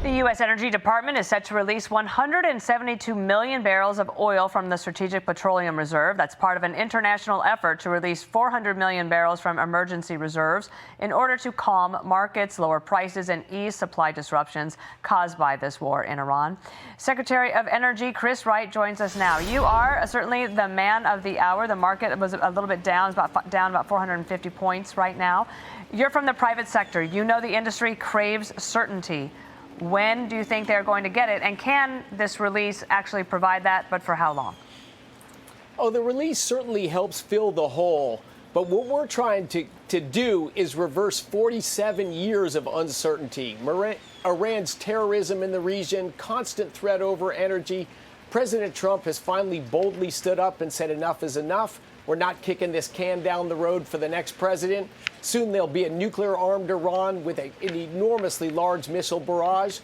The U.S. Energy Department is set to release 172 million barrels of oil from the Strategic Petroleum Reserve. That's part of an international effort to release 400 million barrels from emergency reserves in order to calm markets, lower prices, and ease supply disruptions caused by this war in Iran. Secretary of Energy Chris Wright joins us now. You are certainly the man of the hour. The market was a little bit down, down about 450 points right now. You're from the private sector. You know the industry craves certainty. When do you think they're going to get it? And can this release actually provide that, but for how long? Oh, the release certainly helps fill the hole. But what we're trying to do is reverse 47 years of uncertainty. Iran's terrorism in the region, constant threat over energy. President Trump has finally boldly stood up and said enough is enough. We're not kicking this can down the road for the next president. Soon there'll be a nuclear-armed Iran with an enormously large missile barrage.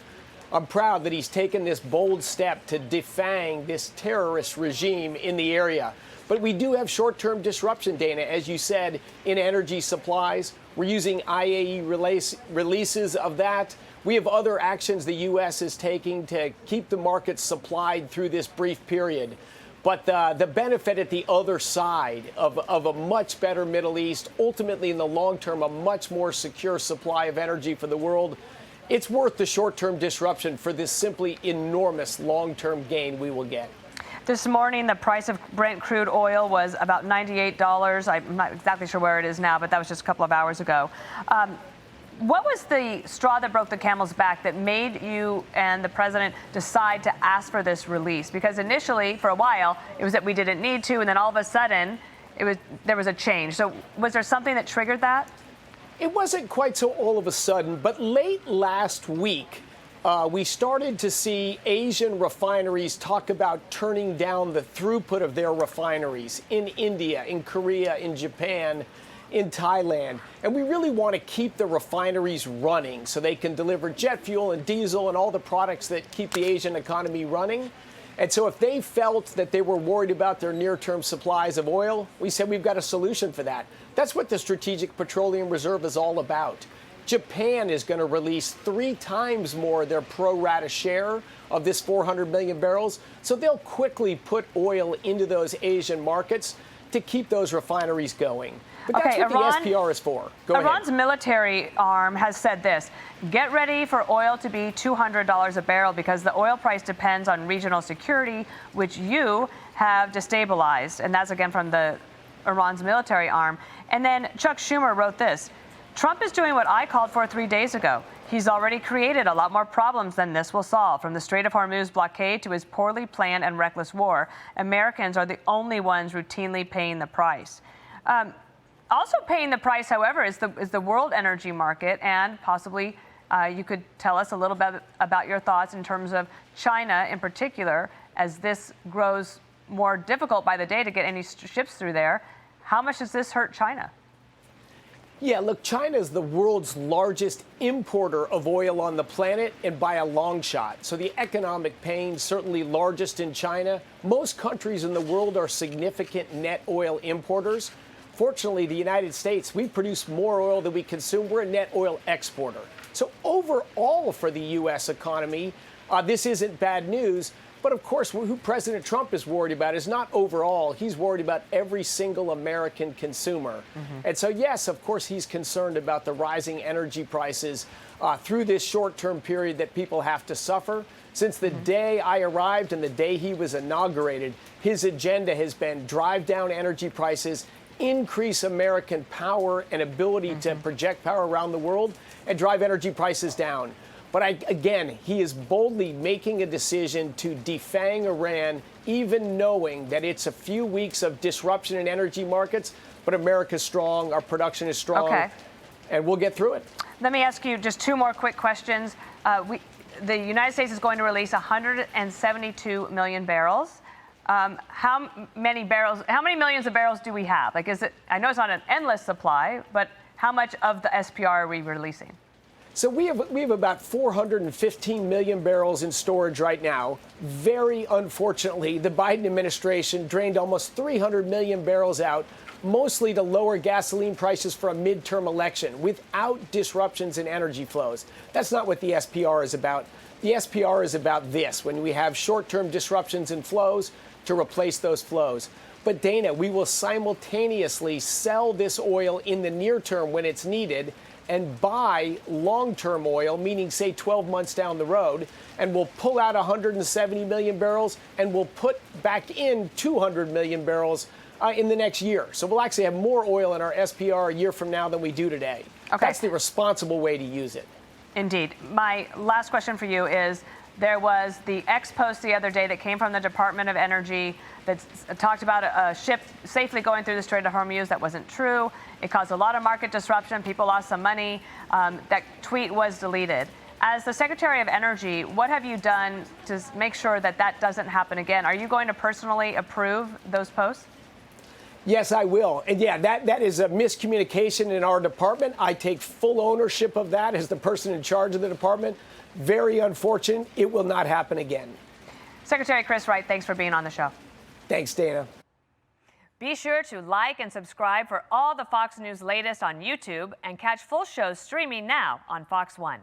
I'm proud that he's taken this bold step to defang this terrorist regime in the area. But we do have short-term disruption, Dana, as you said, in energy supplies. We're using IAE releases of that. We have other actions the U.S. is taking to keep the markets supplied through this brief period. But the benefit at the other side of a much better Middle East, ultimately in the long term, a much more secure supply of energy for the world, it's worth the short-term disruption for this simply enormous long-term gain we will get. This morning, the price of Brent crude oil was about $98. I'm not exactly sure where it is now, but that was just a couple of hours ago. What was the straw that broke the camel's back that made you and the president decide to ask for this release? Because initially, for a while, it was that we didn't need to, and then all of a sudden, there was a change. So was there something that triggered that? It wasn't quite so all of a sudden, but late last week, we started to see Asian refineries talk about turning down the throughput of their refineries in India, in Korea, in Japan, in Thailand. And we really want to keep the refineries running so they can deliver jet fuel and diesel and all the products that keep the Asian economy running. And so if they felt that they were worried about their near-term supplies of oil, we said we've got a solution for that. That's what the Strategic Petroleum Reserve is all about. Japan is going to release 3 times more their pro rata share of this 400 million barrels. So they'll quickly put oil into those Asian markets to keep those refineries going. But that's what the SPR is for. Iran's military arm has said this: get ready for oil to be $200 a barrel because the oil price depends on regional security, which you have destabilized. And that's again from Iran's military arm. And then Chuck Schumer wrote this: Trump is doing what I called for 3 days ago. He's already created a lot more problems than this will solve. From the Strait of Hormuz blockade to his poorly planned and reckless war, Americans are the only ones routinely paying the price. Also paying the price, however, is the world energy market, and possibly you could tell us a little bit about your thoughts in terms of China in particular, as this grows more difficult by the day to get any ships through there. How much does this hurt China? Yeah, look, China is the world's largest importer of oil on the planet, and by a long shot. So the economic pain certainly largest in China. Most countries in the world are significant net oil importers. Fortunately, the United States, we produce more oil than we consume. We're a net oil exporter. So overall for the U.S. economy, this isn't bad news. But of course, who President Trump is worried about is not overall. He's worried about every single American consumer. And so, yes, of course, he's concerned about the rising energy prices through this short-term period that people have to suffer. Since the day I arrived and the day he was inaugurated, his agenda has been drive down energy prices, increase American power and ability to project power around the world, and drive energy prices down. But again, he is boldly making a decision to defang Iran, even knowing that it's a few weeks of disruption in energy markets. But America's strong, our production is strong, and we'll get through it. Let me ask you just 2 more quick questions. The United States is going to release 172 million barrels. How many millions of barrels do we have? Like, I know it's not an endless supply, but how much of the SPR are we releasing? So we have about 415 million barrels in storage right now. Very unfortunately, the Biden administration drained almost 300 million barrels out, mostly to lower gasoline prices for a midterm election without disruptions in energy flows. That's not what the SPR is about. The SPR is about this, when we have short-term disruptions in flows to replace those flows. But Dana, we will simultaneously sell this oil in the near term when it's needed and buy long-term oil, meaning say 12 months down the road, and we'll pull out 170 million barrels and we'll put back in 200 million barrels in the next year. So we'll actually have more oil in our SPR a year from now than we do today. Okay. That's the responsible way to use it. Indeed. My last question for you is, there was the X post the other day that came from the Department of Energy that talked about a ship safely going through the Strait of Hormuz. That wasn't true. It caused a lot of market disruption. People lost some money. That tweet was deleted. As the Secretary of Energy, what have you done to make sure that that doesn't happen again? Are you going to personally approve those posts? Yes, I will. And yeah, that is a miscommunication in our department. I take full ownership of that as the person in charge of the department. Very unfortunate. It will not happen again. Secretary Chris Wright, thanks for being on the show. Thanks, Dana. Be sure to like and subscribe for all the Fox News latest on YouTube and catch full shows streaming now on Fox One.